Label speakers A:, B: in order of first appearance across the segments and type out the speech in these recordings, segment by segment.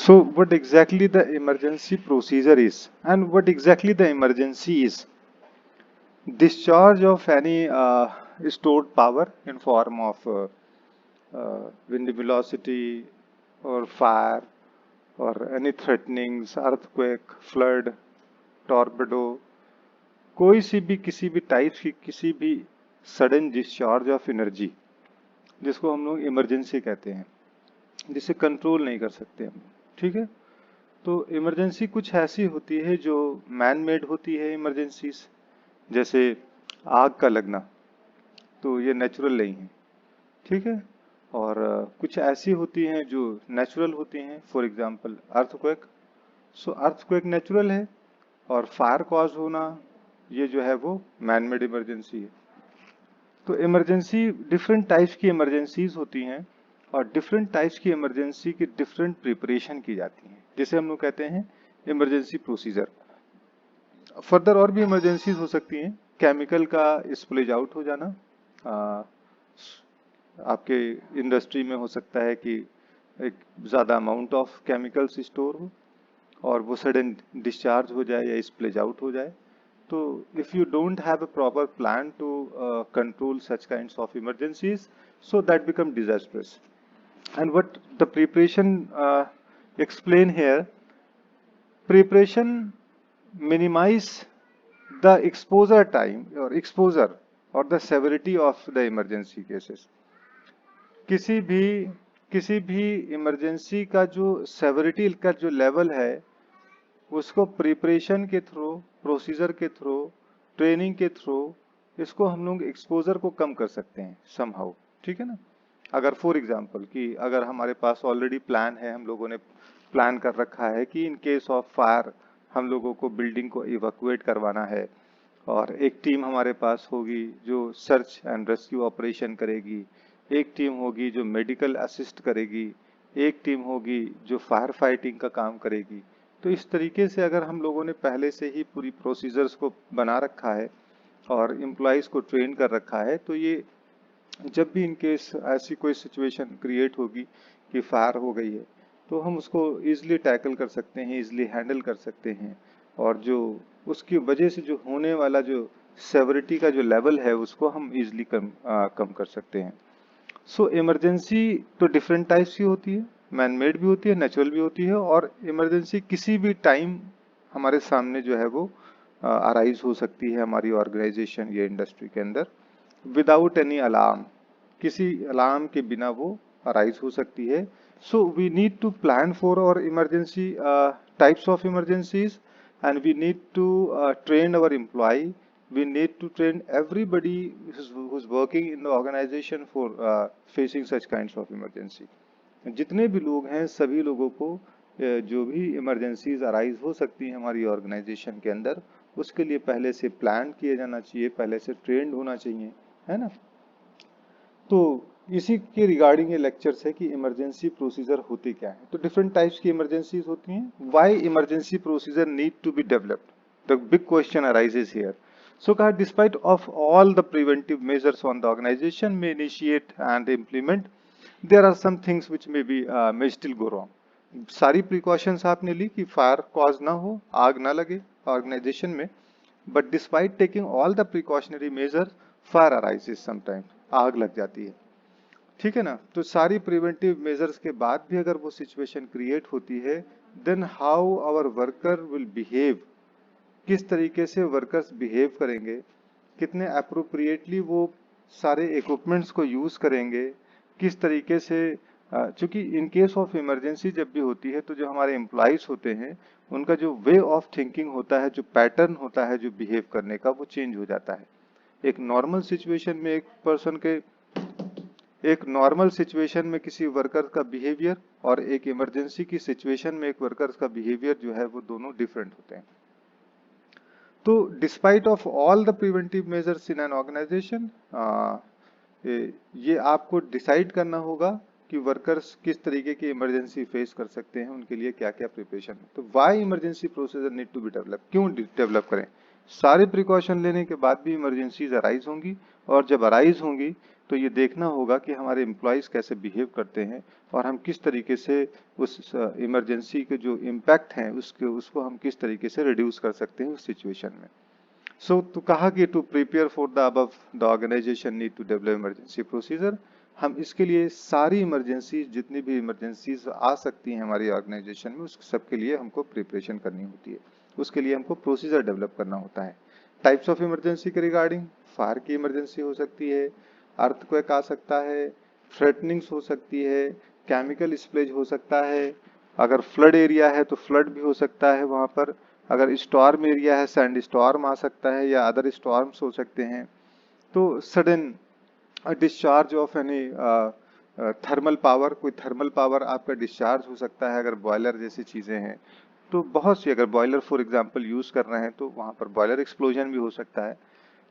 A: So what exactly the emergency procedure is and what exactly the emergency is? Discharge of any stored power in form of wind velocity or fire or any threatenings, earthquake, flood, tornado, कोई सी भी किसी भी type की किसी भी sudden discharge of energy जिसको हम लोग इमरजेंसी कहते हैं, जिसे कंट्रोल नहीं कर सकते हम। ठीक है, तो इमरजेंसी कुछ ऐसी होती है जो मैन मेड होती है इमरजेंसीज, जैसे आग का लगना, तो ये नेचुरल नहीं है। ठीक है, और कुछ ऐसी होती हैं जो नेचुरल होती हैं, for example earthquake. So earthquake natural है और फायर कॉज होना ये जो है वो मैन मेड इमरजेंसी है। तो इमरजेंसी डिफरेंट टाइप्स की इमरजेंसीज होती हैं और डिफरेंट टाइप्स की इमरजेंसी की डिफरेंट प्रिपरेशन की जाती हैं, जिसे हम लोग कहते हैं इमरजेंसी प्रोसीजर। फर्दर और भी इमरजेंसीज हो सकती हैं, केमिकल का स्प्लेज आउट हो जाना, आपके इंडस्ट्री में हो सकता है कि एक ज़्यादा अमाउंट ऑफ केमिकल्स स्टोर हो और वो सडन डिस्चार्ज हो जाए या स्प्लेज आउट हो जाए। तो if you don't have a proper plan to control such kinds of emergencies, so that become disastrous. And what the preparation explain here, preparation minimize the exposure time or exposure or the severity of the emergency cases. किसी भी किसी भी emergency का जो severity का जो level है उसको प्रिपरेशन के थ्रू, प्रोसीजर के थ्रू, ट्रेनिंग के थ्रू इसको हम लोग एक्सपोजर को कम कर सकते हैं समहाउ। ठीक है ना, अगर फॉर एग्जांपल कि अगर हमारे पास ऑलरेडी प्लान है, हम लोगों ने प्लान कर रखा है कि इन केस ऑफ फायर हम लोगों को बिल्डिंग को इवैक्यूएट करवाना है और एक टीम हमारे पास होगी जो सर्च एंड रेस्क्यू ऑपरेशन करेगी, एक टीम होगी जो मेडिकल असिस्ट करेगी, एक टीम होगी जो फायर फाइटिंग का काम करेगी। तो इस तरीके से अगर हम लोगों ने पहले से ही पूरी प्रोसीजर्स को बना रखा है और एम्प्लॉयज़ को ट्रेन कर रखा है, तो ये जब भी इन केस ऐसी कोई सिचुएशन क्रिएट होगी कि फायर हो गई है तो हम उसको इजीली टैकल कर सकते हैं, इजीली हैंडल कर सकते हैं और जो उसकी वजह से जो होने वाला जो सेवरिटी का जो लेवल है उसको हम इजीली कम कर सकते हैं। सो इमरजेंसी तो डिफरेंट टाइप्स की होती है, मैन मेड भी होती है, नेचुरल भी होती है, और इमरजेंसी किसी भी टाइम हमारे सामने जो है वो अराइज हो सकती है हमारी ऑर्गेनाइजेशन या इंडस्ट्री के अंदर विदाउट एनी अलार्म, किसी अलार्म के बिना वो अराइज हो सकती है। So we need to plan for और emergency types of emergencies and we need to train our employ, we need to train everybody who's working in the organization for facing such kinds of emergency. जितने भी लोग हैं सभी लोगों को जो भी इमरजेंसीज अराइज हो सकती हैं हमारी ऑर्गेनाइजेशन के अंदर उसके लिए पहले से प्लान किया जाना चाहिए, पहले से ट्रेंड होना चाहिए, है ना। तो इसी के रिगार्डिंग ये लेक्चर्स है कि इमरजेंसी प्रोसीजर होते क्या है। तो डिफरेंट टाइप्स की इमरजेंसीज होती हैं। Why emergency procedure need to be developed, the big question arises here. So, despite of all the preventive measures on the organization may initiate and implement, there are some things which may still go wrong. सारी precautions आपने ली कि fire cause ना हो, आग ना लगे organisation में, but despite taking all the precautionary measures, fire arises sometimes, आग लग जाती है। ठीक है ना, तो सारी प्रिवेंटिव मेजर्स के बाद भी अगर वो सिचुएशन क्रिएट होती है, then how our worker will behave, किस तरीके से वर्कर्स बिहेव करेंगे, कितने अप्रोप्रिएटली वो सारे इक्विपमेंट्स को यूज करेंगे, किस तरीके से, चूंकि इन केस ऑफ इमरजेंसी जब भी होती है तो जो हमारे एम्प्लॉयज होते हैं उनका जो वे ऑफ थिंकिंग होता है, जो पैटर्न होता है जो बिहेव करने का, वो चेंज हो जाता है। एक नॉर्मल सिचुएशन में एक नॉर्मल सिचुएशन में किसी वर्कर का बिहेवियर और एक इमरजेंसी की सिचुएशन में एक वर्कर का बिहेवियर जो है वो दोनों डिफरेंट होते हैं। तो despite of all the preventive measures in an organisation, ये आपको डिसाइड करना होगा कि वर्कर्स किस तरीके की इमरजेंसी फेस कर सकते हैं, उनके लिए क्या क्या प्रिपरेशन है। तो why emergency procedure need to be develop, क्यों डेवलप करें। सारे प्रिकॉशन लेने के बाद भी इमरजेंसीज अराइज होंगी और जब अराइज होंगी तो ये देखना होगा कि हमारे एम्प्लॉयज़ कैसे बिहेव करते हैं और हम किस तरीके से उस इमरजेंसी के जो इम्पैक्ट हैं उसको हम किस तरीके से रिड्यूस कर सकते हैं उस सिचुएशन में। सो तो कहा कि to prepare for the above the organisation need to develop emergency procedure. हम इसके लिए सारी इमरजेंसी जितनी भी इमरजेंसीज आ सकती हैं हमारी ऑर्गेनाइजेशन में उस सबके लिए हमको प्रिपरेशन करनी होती है। उसके लिए हमको प्रोसीजर डेवलप करना होता है। टाइप्स ऑफ इमरजेंसी के रिगार्डिंग फायर की इमरजेंसी हो सकती है, अर्थक्वेक आ सकता है, थ्रेटनिंग्स हो सकती है, केमिकल स्प्लेज हो सकता है, अगर फ्लड एरिया है तो फ्लड भी हो सकता है वहां पर, अगर स्टॉर्म एरिया है सैंड स्टॉर्म आ सकता है या अदर स्टॉर्म्स हो सकते हैं। तो sudden discharge of any thermal power, कोई थर्मल पावर आपका डिस्चार्ज हो सकता है अगर बॉयलर जैसी चीजें हैं। तो बहुत सी, अगर बॉयलर फॉर एग्जांपल यूज कर रहे हैं तो वहां पर बॉयलर एक्सप्लोजन भी हो सकता है।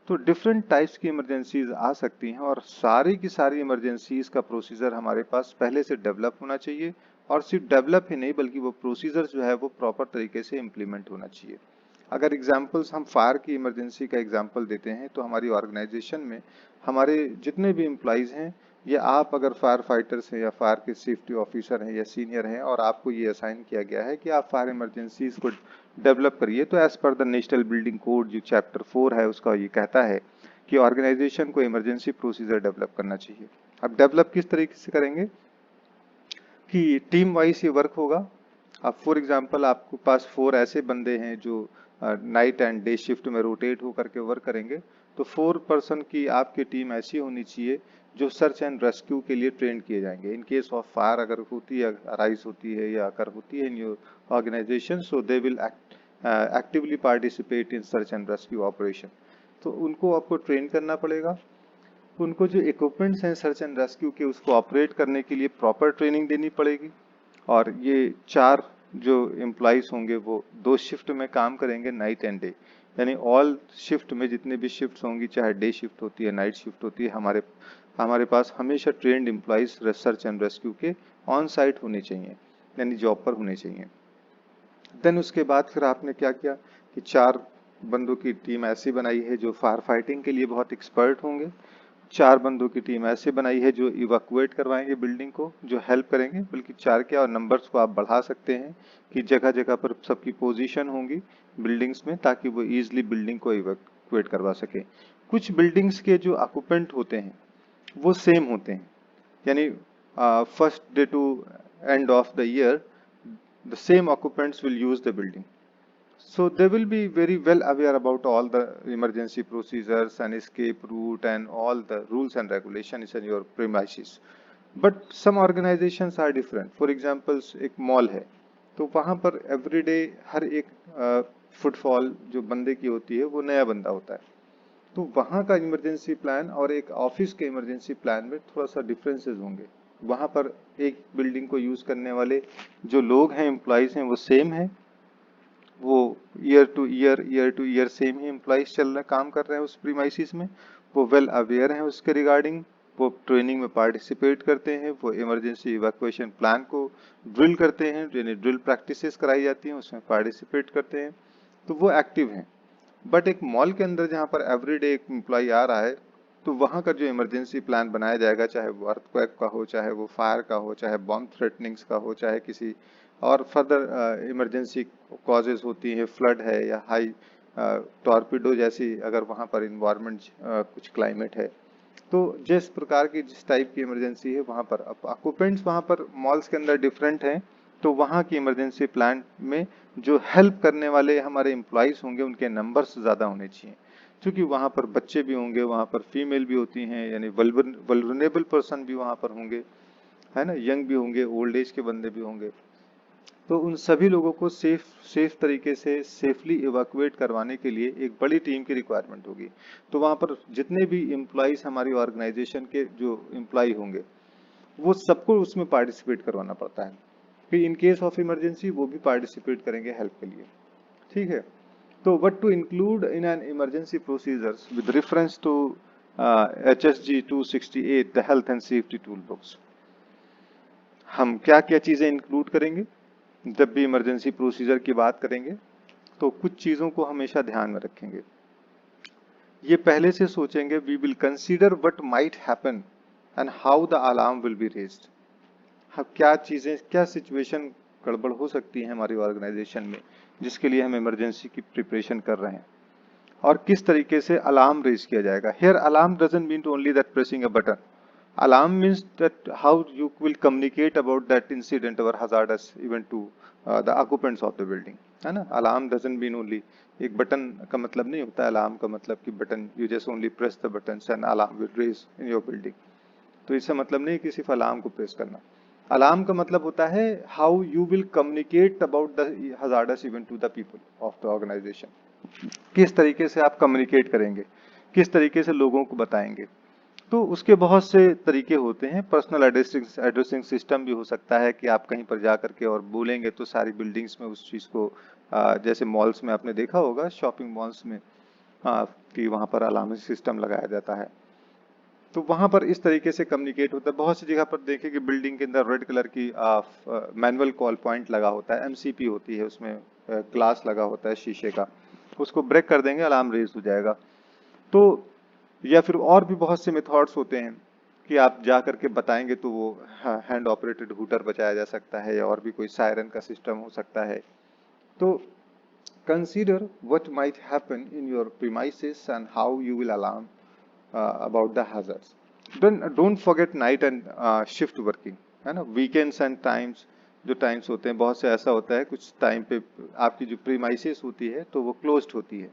A: तो डिफरेंट टाइप्स की इमरजेंसीज आ सकती हैं और सारी की सारी इमरजेंसीज का प्रोसीजर हमारे पास पहले से डेवलप होना चाहिए। और सिर्फ डेवलप ही नहीं बल्कि वो प्रोसीजर जो है वो प्रॉपर तरीके से इम्प्लीमेंट होना चाहिए। अगर एग्जांपल्स हम फायर की इमरजेंसी का एग्जांपल देते हैं तो हमारी ऑर्गेनाइजेशन में हमारे जितने भी एम्प्लॉयज हैं, या आप अगर फायर फाइटर्स हैं या फायर के सेफ्टी ऑफिसर हैं या सीनियर हैं और आपको ये असाइन किया गया है कि आप फायर इमरजेंसीज को डेवलप करिए, तो as per the national building code जो चैप्टर 4 है उसका ये कहता है कि ऑर्गेनाइजेशन को इमरजेंसी प्रोसीजर डेवलप करना चाहिए। अब डेवलप किस तरीके से करेंगे कि टीम वाइज ये वर्क होगा। अब फॉर एग्जांपल आपके पास 4 ऐसे बंदे हैं जो नाइट एंड डे शिफ्ट में रोटेट होकर के वर्क करेंगे, तो 4 पर्सन की आपकी टीम ऐसी होनी चाहिए जो सर्च एंड रेस्क्यू के लिए ट्रेन किए जाएंगे। इन केस ऑफ फायर अगर होती है, अराइज होती है या अगर होती है in your organisation, so they will actively participate in search and rescue operation. तो उनको आपको ट्रेन करना पड़ेगा। उनको जो इक्विपमेंट्स हैं सर्च एंड रेस्क्यू के उसको ऑपरेट करने के लिए प्रॉपर ट्रेनिंग देनी पड़ेगी। और ये 4 जो एम्प्लॉइज होंगे वो 2 शिफ्ट में काम करेंगे, नाइट एंड डे। यानी ऑल शिफ्ट में जितने भी शिफ्ट होंगी, चाहे डे शिफ्ट होती है नाइट शिफ्ट होती है, हमारे पास हमेशा trend employees search and rescue के ऑन साइट होने चाहिए, यानी जॉब पर होने चाहिए। देन उसके बाद फिर आपने क्या किया कि 4 बंदों की टीम ऐसी बनाई है जो फायर फाइटिंग के लिए बहुत एक्सपर्ट होंगे। 4 बंदों की टीम ऐसे बनाई है जो इवैक्यूएट करवाएंगे बिल्डिंग को, जो हेल्प करेंगे। बल्कि 4 क्या, और नंबर्स को आप बढ़ा सकते हैं कि जगह जगह पर सबकी पोजीशन होंगी बिल्डिंग्स में, ताकि वो इजीली बिल्डिंग को इवैक्यूएट करवा सके। कुछ बिल्डिंग्स के जो ऑक्यूपेंट होते हैं वो सेम होते हैं, यानी first day to end of the year the same occupants will use the building. So they will be very well aware about all the emergency procedures and escape route and all the rules and regulations in your premises. But some organizations are different. For example, एक mall है तो वहाँ पर everyday हर एक footfall जो बंदे की होती है वो नया बंदा होता है। तो वहाँ का इमरजेंसी प्लान और एक ऑफिस के इमरजेंसी प्लान में थोड़ा सा डिफरेंसेस होंगे। वहाँ पर एक बिल्डिंग को यूज करने वाले जो लोग हैं, एम्प्लॉइज हैं, वो सेम है, वो ईयर टू ईयर सेम ही एम्प्लॉइज चल रहे काम कर रहे हैं उस प्रीमाइसिस में। वो वेल अवेयर हैं उसके रिगार्डिंग, वो ट्रेनिंग में पार्टिसिपेट करते हैं, वो इमरजेंसी इवैक्यूएशन प्लान को ड्रिल करते हैं, यानी ड्रिल प्रैक्टिसेस कराई जाती हैं उसमें पार्टिसिपेट करते हैं, तो वो एक्टिव हैं। बट एक मॉल के अंदर जहाँ पर एवरीडे एक एम्प्लॉय आ रहा है, तो वहाँ का जो इमरजेंसी प्लान बनाया जाएगा, चाहे वो अर्थक्वेक का हो, चाहे वो फायर का हो, चाहे बॉम्ब थ्रेटनिंग्स का हो, चाहे किसी और फर्दर इमरजेंसी कॉजेज होती है, फ्लड है या हाई टॉर्पिडो जैसी अगर वहाँ पर इन्वायरमेंट कुछ क्लाइमेट है, तो जिस प्रकार की जिस टाइप की इमरजेंसी है वहाँ पर अब ऑक्यूपेंट्स वहाँ पर मॉल्स के अंदर डिफरेंट हैं, तो वहाँ की इमरजेंसी प्लान में जो हेल्प करने वाले हमारे एम्प्लॉइज होंगे उनके नंबर्स ज़्यादा होने चाहिए। क्योंकि वहाँ पर बच्चे भी होंगे, वहाँ पर फीमेल भी होती हैं, यानी वल्नरेबल पर्सन भी वहाँ पर होंगे, है ना, यंग भी होंगे, ओल्ड एज के बंदे भी होंगे। तो उन सभी लोगों को सेफ तरीके से सेफली इवैक्यूएट करवाने के लिए एक बड़ी टीम की रिक्वायरमेंट होगी। तो वहाँ पर जितने भी एम्प्लॉइज हमारी ऑर्गेनाइजेशन के जो एम्प्लॉय होंगे वो सबको उसमें पार्टिसिपेट करवाना पड़ता है, फिर इन केस ऑफ इमरजेंसी वो भी पार्टिसिपेट करेंगे हेल्प के लिए। ठीक है, तो what to include in an emergency procedures with reference to HSG 268 the health and safety toolbox। हम क्या क्या चीजें इंक्लूड करेंगे जब भी इमरजेंसी प्रोसीजर की बात करेंगे, तो कुछ चीजों को हमेशा ध्यान में रखेंगे। ये पहले से सोचेंगे, we will consider what might happen and how the alarm will be raised. हाँ, क्या चीजें, क्या सिचुएशन गड़बड़ हो सकती है हमारी ऑर्गेनाइजेशन में जिसके लिए हम इमरजेंसी की प्रिपरेशन कर रहे हैं, और किस तरीके से अलार्म रेज किया जाएगा। Here alarm doesn't mean only that pressing a button. Alarm means that how you will communicate about that incident और hazardous event to the occupants of the building, है ना। अलार्म डजंट मीन ओनली, एक button का मतलब नहीं होता alarm का मतलब कि button you just only press the button and alarm will raise in your building. तो इसका मतलब नहीं कि सिर्फ अलार्म को प्रेस करना। अलार्म का मतलब होता है how you will communicate about the hazardous event to the people of the organisation. किस तरीके से आप कम्युनिकेट करेंगे, किस तरीके से लोगों को बताएंगे। तो उसके बहुत से तरीके होते हैं। पर्सनल एड्रेसिंग सिस्टम भी हो सकता है कि आप कहीं पर जा करके और बोलेंगे तो सारी बिल्डिंग्स में उस चीज़ को, जैसे मॉल्स में आपने देखा होगा, शॉपिंग मॉल्स में, कि वहाँ पर अलार्मिंग सिस्टम लगाया जाता है। तो वहां पर इस तरीके से कम्युनिकेट होता है। बहुत सी जगह पर देखें कि बिल्डिंग के अंदर रेड कलर की मैनुअल कॉल पॉइंट लगा होता है, एमसीपी होती है, उसमें ग्लास लगा होता है शीशे का, उसको ब्रेक कर देंगे अलार्म रेज हो जाएगा। तो या फिर और भी बहुत से मेथड्स होते हैं कि आप जा करके बताएंगे तो वो हैंड ऑपरेटेड हूटर बजाया जा सकता है, या और भी कोई सायरन का सिस्टम हो सकता है। तो consider what might happen in your premises and how you will alarm about the hazards. Don't forget night and shift working, है ना। वीकेंड्स एंड टाइम्स, जो टाइम्स होते हैं, बहुत से ऐसा होता है कुछ टाइम पे आपकी जो प्रीमाइसेस होती है तो वो क्लोज्ड होती है,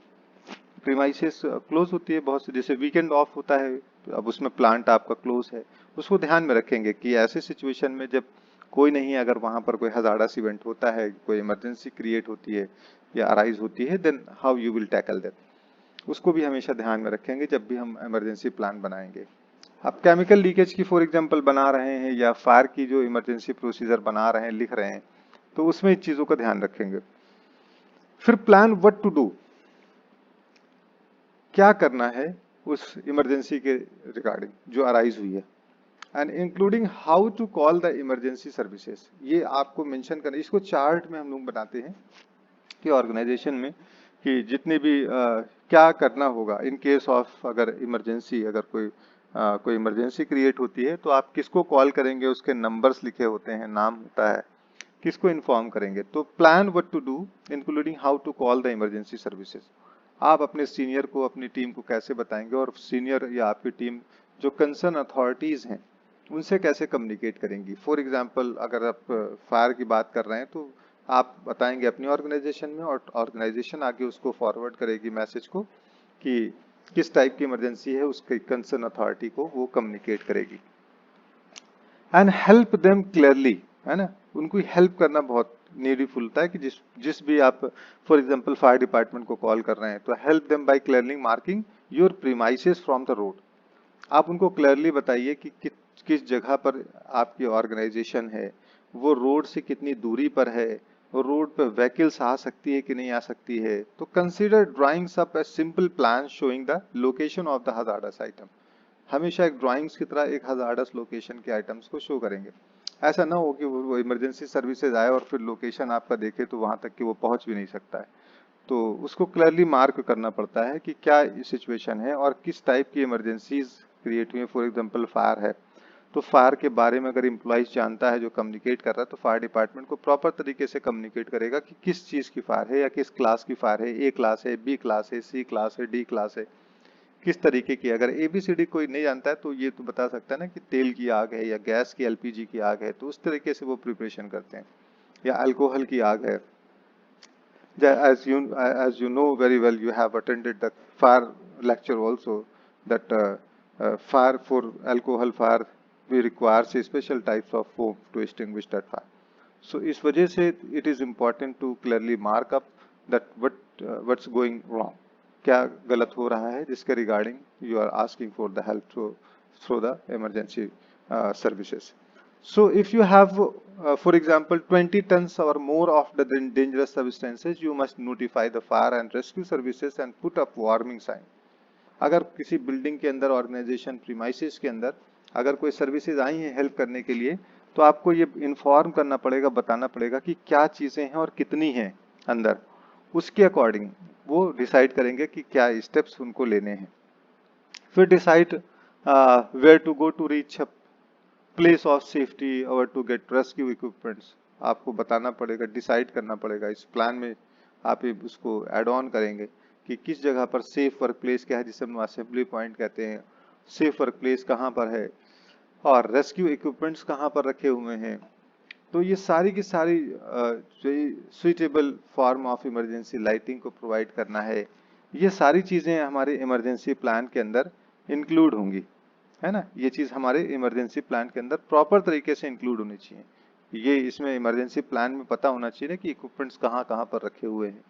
A: प्रीमाइसेस क्लोज होती है बहुत से, जैसे वीकेंड ऑफ होता है, अब उसमें प्लांट आपका क्लोज है। उसको ध्यान में रखेंगे कि ऐसे सिचुएशन में जब कोई नहीं, अगर वहां पर कोई हजार्डस इवेंट होता है, कोई इमरजेंसी क्रिएट होती है या अराइज होती है, then how you will tackle that, उसको भी हमेशा ध्यान में रखेंगे जब भी हम इमरजेंसी प्लान बनाएंगे। आप केमिकल लीकेज की फॉर एग्जांपल बना रहे हैं या फायर की जो इमरजेंसी प्रोसीजर बना रहे हैं, लिख रहे हैं, तो उसमें इन चीजों का ध्यान रखेंगे। फिर प्लान व्हाट टू डू, क्या करना है उस इमरजेंसी के रिगार्डिंग जो अराइज हुई है, and including how to call the emergency services. ये आपको मेंशन करना, इसको चार्ट में हम लोग बनाते हैं कि ऑर्गेनाइजेशन में कि जितने भी क्या करना होगा इन केस ऑफ, अगर इमरजेंसी, अगर कोई इमरजेंसी क्रिएट होती है तो आप किसको कॉल करेंगे, उसके नंबर्स लिखे होते हैं, नाम होता है, किसको इन्फॉर्म करेंगे। तो plan what to do including how to call the emergency services. आप अपने सीनियर को, अपनी टीम को कैसे बताएंगे, और सीनियर या आपकी टीम जो कंसर्न अथॉरिटीज हैं उनसे कैसे कम्युनिकेट करेंगी। फॉर एग्जाम्पल अगर आप फायर की बात कर रहे हैं तो आप बताएंगे अपनी ऑर्गेनाइजेशन में, और ऑर्गेनाइजेशन आगे उसको फॉरवर्ड करेगी मैसेज को कि किस टाइप की इमरजेंसी है, उसके कंसर्न अथॉरिटी को वो कम्युनिकेट करेगी। एंड हेल्प देम क्लियरली, है ना, उनको हेल्प करना बहुत नीडफुल होता है कि जिस भी आप फॉर एग्जांपल फायर डिपार्टमेंट को कॉल कर रहे हैं तो help them by clearly marking your premises from the road. आप उनको क्लियरली बताइए कि किस जगह पर आपकी ऑर्गेनाइजेशन है, वो रोड से कितनी दूरी पर है, वो रोड पर व्हीकल्स आ सकती है कि नहीं आ सकती है। तो consider drawings up a simple plan showing the location of the hazardous item. हमेशा एक ड्राइंग्स की तरह एक हजार्डस लोकेशन के आइटम्स को शो करेंगे। ऐसा ना हो कि वो इमरजेंसी सर्विसेज आए और फिर लोकेशन आपका देखे तो वहां तक कि वो पहुंच भी नहीं सकता है। तो उसको क्लियरली मार्क करना पड़ता है कि क्या सिचुएशन है और किस टाइप की इमरजेंसीज क्रिएट हुई है। फॉर एग्जांपल फायर है तो फायर के बारे में अगर एम्प्लॉइज जानता है जो कम्युनिकेट कर रहा है तो फायर डिपार्टमेंट को प्रॉपर तरीके से कम्युनिकेट करेगा कि किस चीज की फायर है या किस क्लास की फायर है, ए क्लास है, बी क्लास है, सी क्लास है, डी क्लास है, किस तरीके की। अगर ABCD कोई नहीं जानता है तो ये तो बता सकता है ना कि तेल की आग है या गैस की LPG की आग है, तो उस तरीके से वो प्रिपरेशन करते हैं। या अल्कोहल की आग है, as you know very well, you have attended the fire lecture also, that fire, for alcohol fire we requires special types of foam to extinguish that fire. So इस वजह से it is important to clearly mark up that what's going wrong, क्या गलत हो रहा है जिसके regarding you are asking for the help through the emergency services. So if you have, for example, 20 tons or more of the dangerous substances, you must notify the fire and rescue services and put up warning sign. अगर किसी building के अंदर, organisation premises के अंदर अगर कोई services I हैं help करने के लिए, तो आपको ये इन्फॉर्म करना पड़ेगा, बताना पड़ेगा कि क्या चीजें हैं और कितनी हैं अंदर। उसके अकॉर्डिंग वो डिसाइड करेंगे कि क्या स्टेप्स उनको लेने हैं। फिर decide where to go to reach a place of safety और टू गेट रेस्क्यू इक्विपमेंट्स। आपको बताना पड़ेगा, डिसाइड करना पड़ेगा, इस प्लान में आप उसको एड ऑन करेंगे कि किस जगह पर सेफ वर्क प्लेस क्या है, जिसे हम असेंबली पॉइंट कहते हैं, सेफ वर्क प्लेस कहाँ पर है और रेस्क्यू इक्विपमेंट्स कहाँ पर रखे हुए हैं। तो ये सारी की सारी जो suitable form of emergency lighting को प्रोवाइड करना है, ये सारी चीजें हमारे इमरजेंसी प्लान के अंदर इंक्लूड होंगी, है ना। ये चीज हमारे इमरजेंसी प्लान के अंदर प्रॉपर तरीके से इंक्लूड होनी चाहिए। ये इसमें इमरजेंसी प्लान में पता होना चाहिए ना कि इक्विपमेंट्स कहाँ कहाँ पर रखे हुए हैं।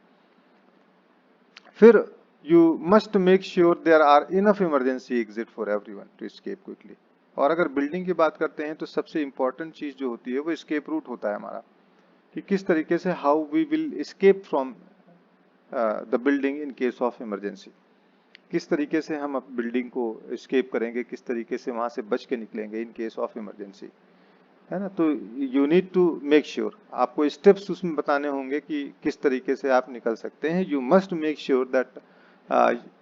A: फिर you must make sure there are enough emergency exit for everyone to escape quickly. और अगर बिल्डिंग की बात करते हैं तो सबसे इंपॉर्टेंट चीज जो होती है वो एस्केप रूट होता है हमारा, कि किस तरीके से how we will escape from the building in case of emergency. किस तरीके से हम बिल्डिंग को एस्केप करेंगे, किस तरीके से वहां से बच के निकलेंगे इन केस ऑफ इमरजेंसी, है ना। तो you need to make sure, आपको स्टेप्स उसमें बताने होंगे कि किस तरीके से आप निकल सकते हैं। You must make sure that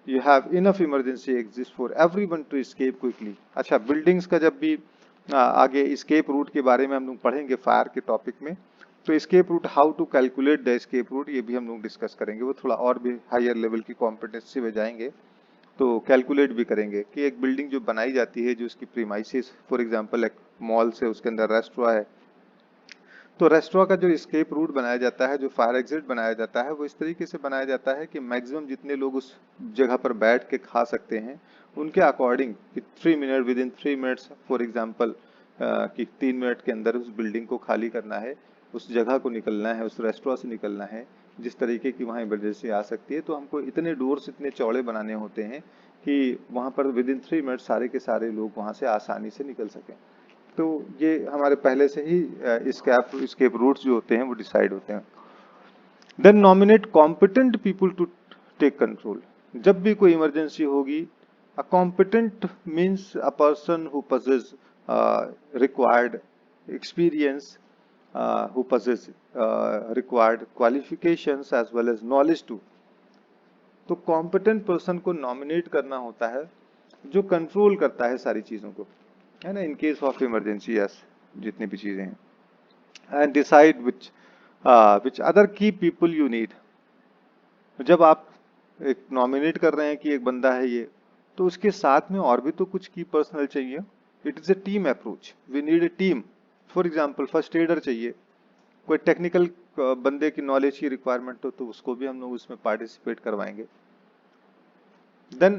A: you have enough emergency exits for everyone to escape quickly. अच्छा, बिल्डिंग्स का जब भी आगे एस्केप रूट के बारे में हम लोग पढ़ेंगे फायर के टॉपिक में, तो escape route, how to calculate the escape route, ये भी हम लोग डिस्कस करेंगे। वो थोड़ा और भी हायर लेवल की कॉम्पिटेंसी में जाएंगे तो कैलकुलेट भी करेंगे कि एक बिल्डिंग जो बनाई जाती है, जो उसकी प्रीमाइसिस, फॉर एग्जांपल एक मॉल से उसके अंदर रेस्टोरेंट है, तो रेस्टोरेंट का जो एस्केप रूट बनाया जाता है, जो फायर एग्जिट बनाया जाता है, वो इस तरीके से बनाया जाता है कि मैक्सिमम जितने लोग उस जगह पर बैठ के खा सकते हैं उनके अकॉर्डिंग, कि 3 minute, with in 3 minutes for example, कि 3 मिनट के अंदर उस बिल्डिंग को खाली करना है, उस जगह को निकलना है, उस रेस्टोरेंट से निकलना है, जिस तरीके की वहाँ इमरजेंसी आ सकती है। तो हमको इतने डोर्स इतने चौड़े बनाने होते हैं कि वहाँ पर विद इन 3 मिनट सारे के सारे लोग वहाँ से आसानी से निकल सकें। तो ये हमारे पहले से ही escape रूट्स जो होते हैं वो डिसाइड होते हैं। Then nominate competent people to take control. जब भी कोई इमरजेंसी होगी, a competent means a person who possess required experience, who possess required qualifications as well as knowledge too। तो कॉम्पिटेंट पर्सन को नॉमिनेट करना होता है जो कंट्रोल करता है सारी चीजों को, है ना, इन केस ऑफ इमरजेंसी, यस, जितनी भी चीजें हैं। एंड डिसाइड विच अदर की पीपल यू नीड। जब आप एक नॉमिनेट कर रहे हैं कि एक बंदा है ये, तो उसके साथ में और भी तो कुछ की पर्सनल चाहिए। It is a team approach, we need a team. For example first aider चाहिए, कोई टेक्निकल बंदे की नॉलेज की रिक्वायरमेंट हो तो उसको भी हम लोग उसमें पार्टिसिपेट करवाएंगे। Then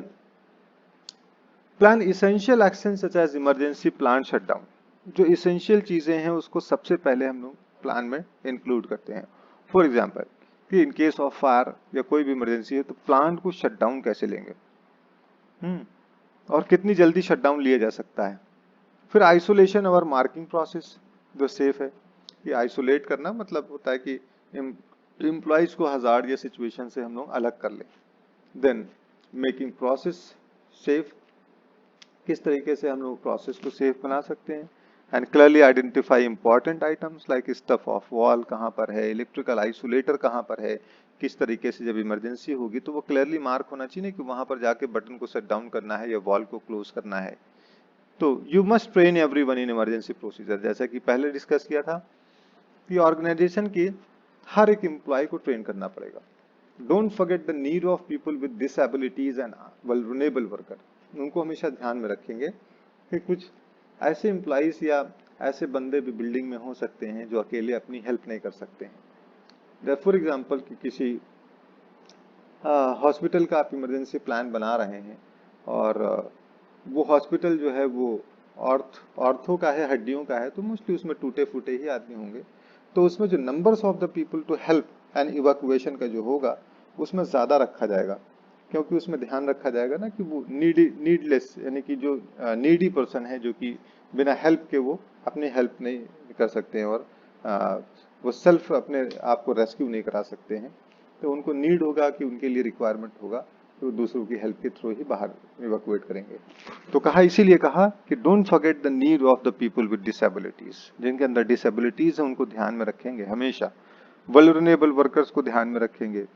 A: plan essential action such as emergency plan shutdown. जो इसेंशियल चीजें हैं उसको सबसे पहले हम लोग प्लान में इंक्लूड करते हैं। फॉर एग्जाम्पल कि इन केस ऑफ फायर या कोई भी इमरजेंसी है तो प्लांट को शटडाउन कैसे लेंगे, और कितनी जल्दी शटडाउन लिया जा सकता है। फिर आइसोलेशन और मार्किंग प्रोसेस जो सेफ है, कि आइसोलेट करना मतलब होता है कि एम्प्लॉइज को हजार्ड या सिचुएशन से हम लोग अलग कर लें। देन मेकिंग प्रोसेस सेफ, किस तरीके से हम लोग प्रोसेस को सेफ बना सकते हैं। And clearly identify important items like stuff of wall कहाँ पर है, इलेक्ट्रिकल आइसोलेटर कहाँ पर है, किस तरीके से जब इमरजेंसी होगी तो वो क्लियरली मार्क होना चाहिए कि वहां पर जाके बटन को शट डाउन करना है या वॉल को क्लोज करना है। तो you must train everyone in emergency procedure. जैसा कि पहले डिस्कस किया था कि ऑर्गेनाइजेशन की हर एक एम्प्लॉय को ट्रेन करना पड़ेगा। Don't forget the need of people with disabilities and vulnerable worker. उनको हमेशा ध्यान में रखेंगे कि कुछ ऐसे एम्प्लॉइज या ऐसे बंदे भी बिल्डिंग में हो सकते हैं जो अकेले अपनी हेल्प नहीं कर सकते हैं। फॉर एग्जाम्पल कि किसी हॉस्पिटल का आप इमरजेंसी प्लान बना रहे हैं और वो हॉस्पिटल जो है वो ऑर्थो का है, हड्डियों का है, तो मोस्टली उसमें टूटे फूटे ही आदमी होंगे। तो उसमें जो numbers of the people to help and evacuation का जो होगा उसमें ज्यादा रखा जाएगा, क्योंकि उसमें ध्यान रखा जाएगा ना कि वो नीडलेस, यानी कि जो नीडी पर्सन है जो कि बिना हेल्प के वो अपनी हेल्प नहीं कर सकते हैं और वो सेल्फ अपने आप को रेस्क्यू नहीं करा सकते हैं। तो उनको नीड होगा कि उनके लिए रिक्वायरमेंट होगा तो दूसरों की हेल्प के थ्रू ही बाहर इवैक्यूएट करेंगे। तो कहा, इसीलिए कहा कि don't forget the need of the people with disabilities. जिनके अंदर डिसेबिलिटीज है उनको ध्यान में रखेंगे हमेशा। वल्नरेबल वर्कर्स को ध्यान में रखेंगे।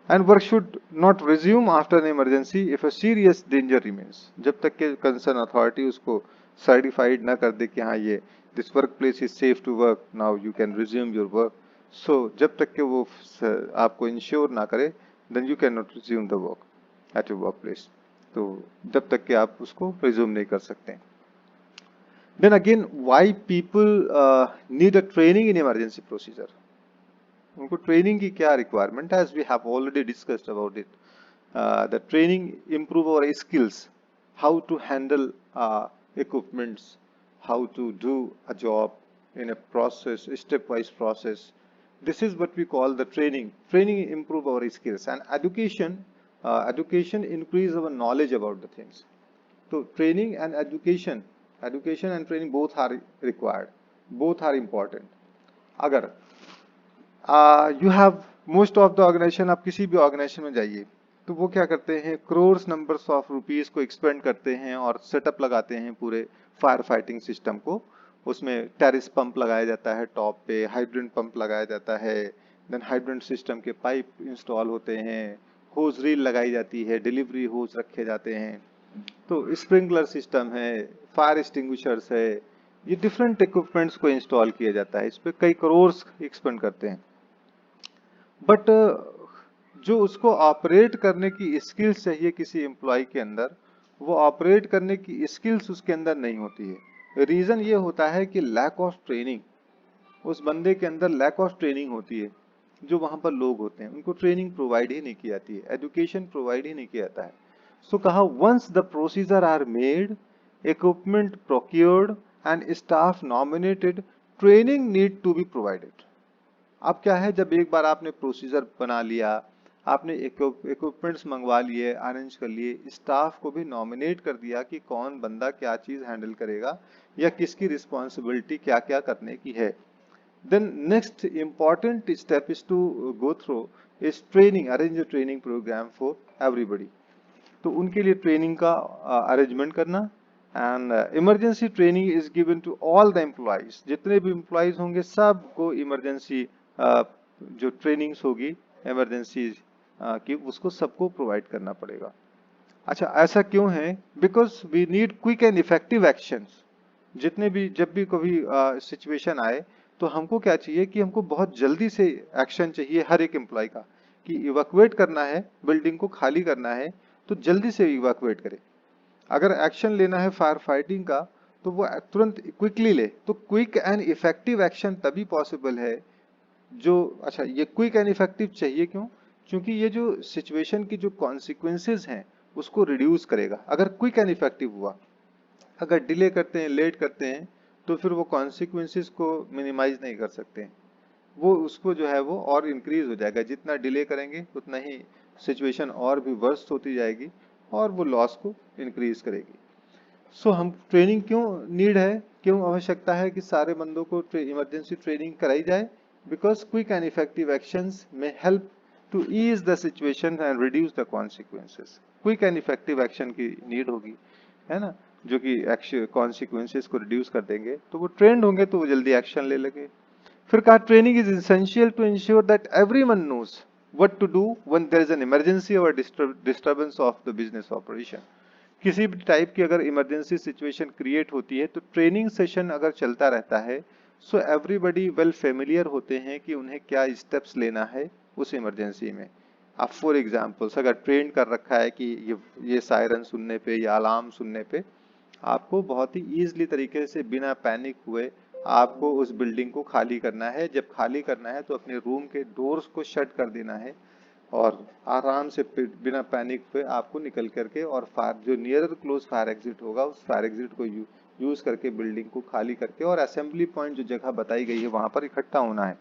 A: And work should not resume after an emergency if a serious danger remains, जब तक कि कंसर्न अथॉरिटी उसको सर्टिफाइड ना कर दे कि हाँ ये this work place is safe to work, now you can resume your work. So जब तक कि वो आपको इंश्योर ना करे, then you can not resume the work at your work place. तो जब तक कि आप उसको रिज्यूम नहीं कर सकते। Then again why people need a training in emergency procedure, उनको ट्रेनिंग की क्या रिक्वायरमेंट है, as we have already discussed about it. The training improve our skills, how to handle equipments, how to do a job in a process, stepwise process. This is what we call the training. Training improve our skills, and education increase our knowledge about the things. So training and education and training both are required, both are important. अगर you have most of the organization, आप किसी भी organisation में जाइए तो वो क्या करते हैं, क्रोर्स नंबर्स ऑफ रुपीस को एक्सपेंड करते हैं और सेटअप लगाते हैं पूरे फायर फाइटिंग सिस्टम को। उसमें टेरिस पंप लगाया जाता है, टॉप पे हाइड्रेंट पंप लगाया जाता है, देन हाइड्रेंट सिस्टम के पाइप इंस्टॉल होते हैं, होज रील लगाई जाती है, डिलीवरी होज रखे जाते हैं, तो स्प्रिंकलर सिस्टम है, फायर एक्सटिंग्विशर्स है, ये डिफरेंट इक्विपमेंट्स को इंस्टॉल किया जाता है। इस पे कई करोड़ एक्सपेंड करते हैं। बट जो उसको ऑपरेट करने की स्किल्स चाहिए किसी एम्प्लॉय के अंदर, वो ऑपरेट करने की स्किल्स उसके अंदर नहीं होती है। रीजन ये होता है कि लैक ऑफ ट्रेनिंग, उस बंदे के अंदर लैक ऑफ ट्रेनिंग होती है। जो वहां पर लोग होते हैं उनको ट्रेनिंग प्रोवाइड ही नहीं की जाती है, एजुकेशन प्रोवाइड ही नहीं किया जाता है। सो कहा once the procedure are made, equipment procured and staff nominated, training need to be provided. अब क्या है, जब एक बार आपने प्रोसीजर बना लिया, आपने इक्विपमेंट्स मंगवा लिए, अरेंज कर लिए, स्टाफ को भी नॉमिनेट कर दिया कि कौन बंदा क्या चीज हैंडल करेगा या किसकी रिस्पॉन्सिबिलिटी क्या क्या करने की है, then next important step is to go through is training, arrange a training program for everybody. तो उनके लिए ट्रेनिंग का अरेंजमेंट करना। And emergency training is given to all the employees, जितने भी एम्प्लॉइज होंगे सबको इमरजेंसी जो ट्रेनिंग्स होगी इमरजेंसी की, उसको सबको प्रोवाइड करना पड़ेगा। अच्छा, ऐसा क्यों है? Because we need quick and effective actions. जितने भी जब भी कभी सिचुएशन आए तो हमको क्या चाहिए कि हमको बहुत जल्दी से एक्शन चाहिए हर एक एम्प्लॉय का, कि इवैक्यूएट करना है, बिल्डिंग को खाली करना है तो जल्दी से इवैक्यूएट करे। अगर एक्शन लेना है फायर फाइटिंग का तो वो तुरंत क्विकली ले। तो क्विक एंड इफेक्टिव एक्शन तभी पॉसिबल है जो, अच्छा ये क्विक एंड इफेक्टिव चाहिए क्यों? क्योंकि ये जो सिचुएशन की जो कॉन्सिक्वेंसेज हैं उसको रिड्यूस करेगा अगर क्विक एंड इफेक्टिव हुआ। अगर डिले करते हैं, लेट करते हैं, तो फिर वो कॉन्सिक्वेंसेज को मिनिमाइज नहीं कर सकते, वो उसको जो है वो और इंक्रीज हो जाएगा। जितना डिले करेंगे उतना ही सिचुएशन और भी वर्स्ट होती जाएगी और वो लॉस को इंक्रीज करेगी। सो हम ट्रेनिंग क्यों नीड है, क्यों आवश्यकता है कि सारे बंदों को इमरजेंसी ट्रेनिंग कराई जाए? Because quick and effective actions में help to ease the situation and reduce the consequences. Quick and effective action की नीड होगी, है ना, जो कि एक्शन कॉन्सिक्वेंसेस को रिड्यूस कर देंगे, तो वो ट्रेंड होंगे तो वो जल्दी एक्शन ले लगे। फिर कहा training is essential to ensure that everyone knows what to do when there is an emergency और disturbance of the business operation. किसी भी टाइप की अगर इमरजेंसी सिचुएशन क्रिएट होती है तो ट्रेनिंग सेशन अगर चलता रहता है, सो एवरीबडी वेल फेमिलियर होते हैं कि उन्हें क्या स्टेप्स लेना है उस इमरजेंसी में। आप फॉर एग्जांपल्स अगर ट्रेन कर रखा है कि ये सायरन सुनने पे या अलार्म सुनने पे आपको बहुत ही ईजिली तरीके से बिना पैनिक हुए आपको उस बिल्डिंग को खाली करना है। जब खाली करना है तो अपने रूम के डोर्स को शट कर देना है और आराम से बिना पैनिक पे आपको निकल करके और फायर जो नियरर क्लोज फायर एग्जिट होगा उस फायर एग्जिट को यूज करके बिल्डिंग को खाली करके और असेंबली पॉइंट जो जगह बताई गई है वहां पर इकट्ठा होना है।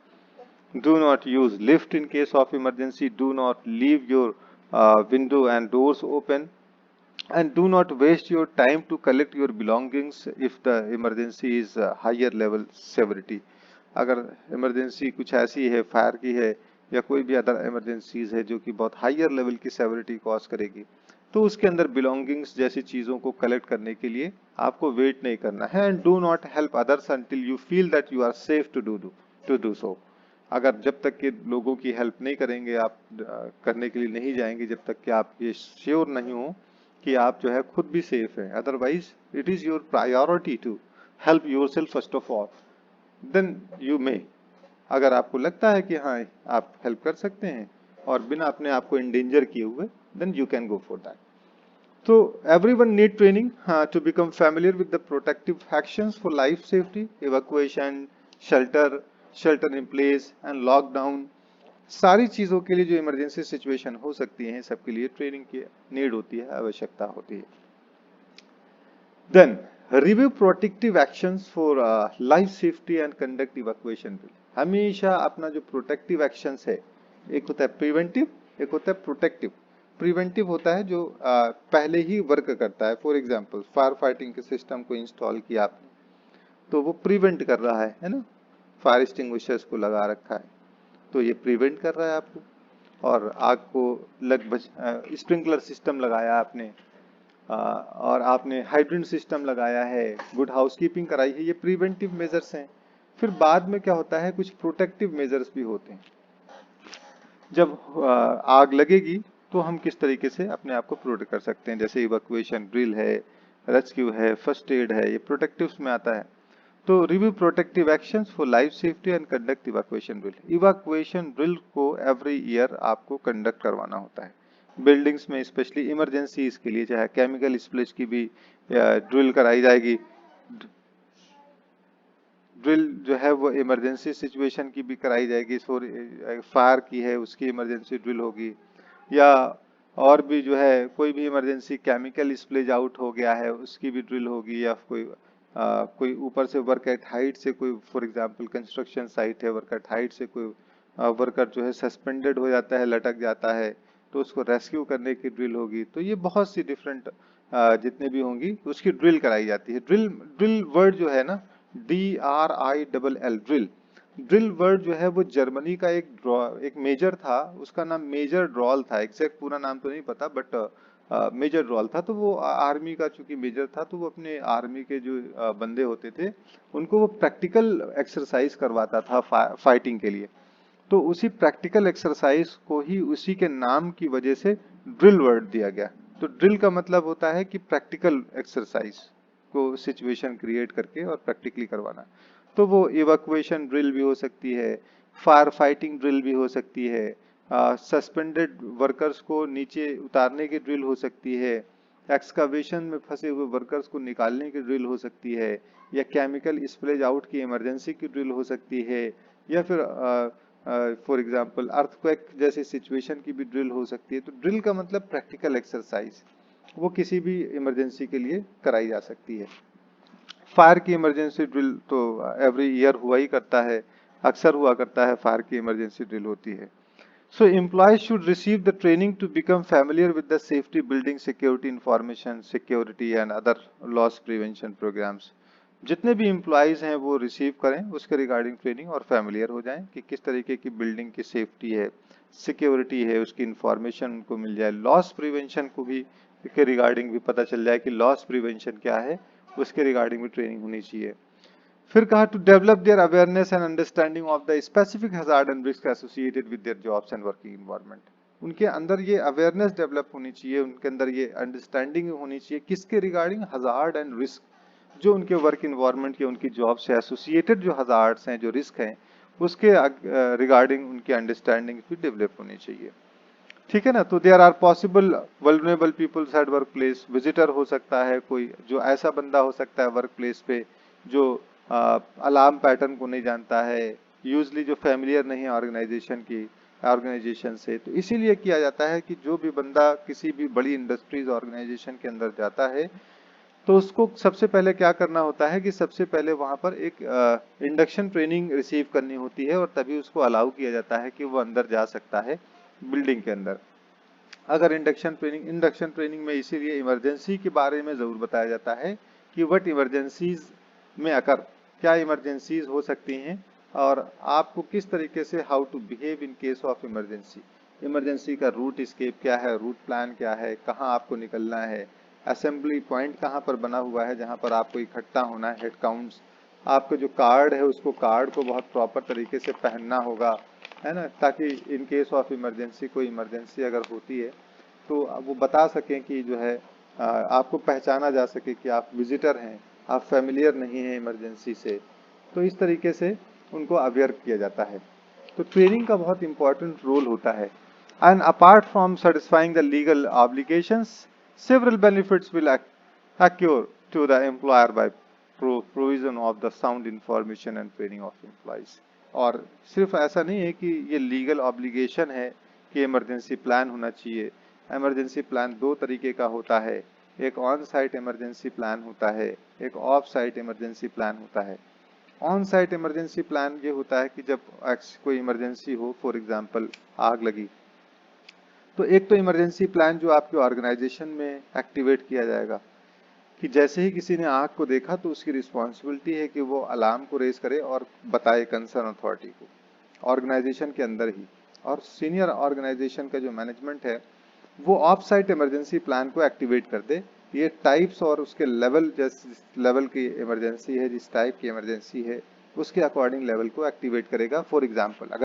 A: Do not use lift in case of emergency. Do not leave your window and doors open. And do not waste your time to collect your belongings if the emergency is higher level severity. अगर emergency कुछ ऐसी है, fire की है या कोई भी other emergencies है जो कि बहुत हायर लेवल की सेवरिटी कॉज करेगी, तो उसके अंदर बिलोंगिंग्स जैसी चीजों को कलेक्ट करने के लिए आपको वेट नहीं करना है। And do not help others until you feel that you are safe to do so. अगर जब तक कि लोगों की हेल्प नहीं करेंगे, आप करने के लिए नहीं जाएंगे जब तक कि आप ये श्योर नहीं हो कि आप जो है खुद भी सेफ हैं। Otherwise it is your priority to help yourself first of all, then you may. अगर आपको लगता है कि हाँ आप हेल्प कर सकते हैं और बिना अपने आप को इंडेंजर किए हुए, then you can go for that. So everyone need training to become familiar with the protective actions for life safety, evacuation, shelter in place and lockdown। सारी चीजों के लिए जो इमरजेंसी सिचुएशन हो सकती है, सबके लिए ट्रेनिंग की नीड होती है, आवश्यकता होती है। Then review protective actions for life safety and conduct evacuation drill। हमेशा अपना जो प्रोटेक्टिव एक्शंस है, एक होता है प्रिवेंटिव, एक होता है प्रोटेक्टिव। प्रिवेंटिव होता है जो पहले ही वर्क करता है। फॉर एग्जांपल फायर फाइटिंग के सिस्टम को इंस्टॉल किया आपने, तो वो प्रिवेंट कर रहा है ना, फायर एक्सटिंग्विशर्स को लगा रखा है, तो ये प्रिवेंट कर रहा है आपको। और आग को लगभग स्प्रिंकलर सिस्टम लगाया आपने, और आपने हाइड्रेंट सिस्टम लगाया है, गुड हाउसकीपिंग कराई है, ये प्रिवेंटिव मेजर्स हैं। फिर बाद में क्या होता है, कुछ प्रोटेक्टिव मेजर्स भी होते हैं। जब आग लगेगी तो हम किस तरीके से अपने आप को प्रोटेक्ट कर सकते हैं, जैसे इवैक्यूएशन ड्रिल है, रेस्क्यू है, फर्स्ट एड है, ये प्रोटेक्टिव्स में आता है। तो review protective actions for life safety and conduct evacuation drill. Evacuation drill को एवरी ईयर आपको कंडक्ट करवाना होता है बिल्डिंग्स में, स्पेशली इमरजेंसीज के लिए, चाहे केमिकल स्प्लिश की भी ड्रिल कराई जाएगी। ड्रिल जो है वो इमरजेंसी सिचुएशन की भी कराई जाएगी, फायर की है उसकी इमरजेंसी ड्रिल होगी, या और भी जो है कोई भी इमरजेंसी केमिकल स्प्लेज आउट हो गया है उसकी भी ड्रिल होगी, या कोई ऊपर से वर्क एट हाइट से, कोई फॉर एग्जांपल कंस्ट्रक्शन साइट है, वर्क एट हाइट से कोई वर्कर जो है सस्पेंडेड हो जाता है, लटक जाता है, तो उसको रेस्क्यू करने की ड्रिल होगी। तो ये बहुत सी डिफरेंट जितने भी होंगी उसकी ड्रिल कराई जाती है। ड्रिल ड्रिल वर्ड जो है ना, DRILL ड्रिल, ड्रिल वर्ड जो है वो जर्मनी का एक मेजर था, उसका नाम मेजर ड्रॉल था, एग्जैक्ट पूरा नाम तो नहीं पता, बट मेजर ड्रॉल था। तो वो आर्मी का चूंकि मेजर था, तो वो अपने आर्मी के जो बंदे होते थे उनको वो प्रैक्टिकल एक्सरसाइज करवाता था फाइटिंग के लिए। तो उसी प्रैक्टिकल एक्सरसाइज को ही उसी के नाम की वजह से ड्रिल वर्ड दिया गया। तो ड्रिल का मतलब होता है कि प्रैक्टिकल एक्सरसाइज को सिचुएशन क्रिएट करके और प्रैक्टिकली करवाना। तो वो इवैक्यूएशन ड्रिल भी हो सकती है, फायर फाइटिंग ड्रिल भी हो सकती है, सस्पेंडेड वर्कर्स को नीचे उतारने की ड्रिल हो सकती है, एक्सकावेशन में फंसे हुए वर्कर्स को निकालने की ड्रिल हो सकती है, या केमिकल स्प्लेज आउट की इमरजेंसी की ड्रिल हो सकती है, या फिर फॉर एग्जांपल अर्थक्वेक जैसी सिचुएशन की भी ड्रिल हो सकती है। तो ड्रिल का मतलब प्रैक्टिकल एक्सरसाइज, वो किसी भी इमरजेंसी के लिए कराई जा सकती है। फायर की इमरजेंसी ड्रिल तो एवरी ईयर हुआ ही करता है, अक्सर हुआ करता है, फायर की इमरजेंसी ड्रिल होती है। So employees should receive the training to become familiar with the safety, building security information, security and other loss prevention programs। जितने भी एम्प्लॉयज हैं वो रिसीव करें उसके रिगार्डिंग ट्रेनिंग और फैमिलियर हो जाएं कि किस तरीके की बिल्डिंग की सेफ्टी है, सिक्योरिटी है, उसकी इंफॉर्मेशन उनको मिल जाए। लॉस प्रिवेंशन को भी के रिगार्डिंग भी पता चल जाए कि लॉस प्रिवेंशन क्या है, उसके रिगार्डिंग भी ट्रेनिंग होनी चाहिए। फिर कहा to develop their awareness and understanding of the specific hazard and risk associated with their jobs and working environment. उनके अंदर ये अवेयरनेस डेवलप होनी चाहिए, उनके अंदर ये अंडरस्टैंडिंग होनी चाहिए किसके रिगार्डिंग, हजार्ड एंड रिस्क, जो उनके वर्क इन्वायरमेंट के, उनकी जॉब से एसोसिएटेड जो हजार्ड्स हैं, जो रिस्क हैं, उसके रिगार्डिंग उनकी अंडरस्टैंडिंग भी डेवलप होनी चाहिए। ठीक है ना। तो there are possible vulnerable peoples at work place. Visitor हो सकता है कोई, जो ऐसा बंदा हो सकता है वर्क प्लेस पे जो अलार्म पैटर्न को नहीं जानता है, यूजली जो फैमिलियर नहीं है ऑर्गेनाइजेशन से। तो इसीलिए किया जाता है कि जो भी बंदा किसी भी बड़ी इंडस्ट्रीज ऑर्गेनाइजेशन के अंदर जाता है, तो उसको सबसे पहले क्या करना होता है कि सबसे पहले वहां पर एक इंडक्शन ट्रेनिंग रिसीव करनी होती है, और तभी उसको अलाउ किया जाता है कि वो अंदर जा सकता है बिल्डिंग के अंदर। अगर इंडक्शन ट्रेनिंग में इसीलिए इमरजेंसी के बारे में जरूर बताया जाता है कि व्हाट इमरजेंसीज में अकर, क्या इमरजेंसीज हो सकती हैं, और आपको किस तरीके से how to behave in case of emergency. Emergency का रूट स्केप क्या है, रूट प्लान क्या है, कहाँ आपको निकलना है, असेंबली पॉइंट कहाँ पर बना हुआ है जहाँ पर आपको इकट्ठा होना है, हेड काउंट्स आपका जो कार्ड है उसको कार्ड को बहुत प्रॉपर तरीके से पहनना होगा, है ना, ताकि इन केस ऑफ इमरजेंसी कोई इमरजेंसी अगर होती है तो वो बता सकें कि जो है आपको पहचाना जा सके कि आप विजिटर हैं, आप फैमिलियर नहीं हैं इमरजेंसी से। तो इस तरीके से उनको अवेयर किया जाता है। तो ट्रेनिंग का बहुत इंपॉर्टेंट रोल होता है। And apart from satisfying the legal obligations, several benefits will accrue to the employer by provision of the sound information and training of employees। और सिर्फ ऐसा नहीं है कि ये लीगल ऑब्लिगेशन है कि इमरजेंसी प्लान होना चाहिए। इमरजेंसी प्लान दो तरीके का होता है, एक ऑन साइट इमरजेंसी प्लान होता है, एक ऑफ साइट इमरजेंसी प्लान होता है। ऑन साइट इमरजेंसी प्लान ये होता है कि जब कोई इमरजेंसी हो, फॉर एग्जांपल आग लगी, तो एक तो इमरजेंसी प्लान जो आपके ऑर्गेनाइजेशन में एक्टिवेट किया जाएगा कि जैसे ही किसी ने आग को देखा तो उसकी रिस्पॉन्सिबिलिटी है कि वो अलार्म को रेज करे और बताए कंसर्न अथॉरिटी को, ऑर्गेनाइजेशन के अंदर ही। और सीनियर ऑर्गेनाइजेशन का जो मैनेजमेंट है वो ऑफ साइट इमरजेंसी प्लान को एक्टिवेट कर दे। ये टाइप्स और उसके लेवल, जिस लेवल की इमरजेंसी है, जिस टाइप की इमरजेंसी है, उसके अकॉर्डिंग लेवल को एक्टिवेट करेगा। फॉर एग्जाम्पल अगर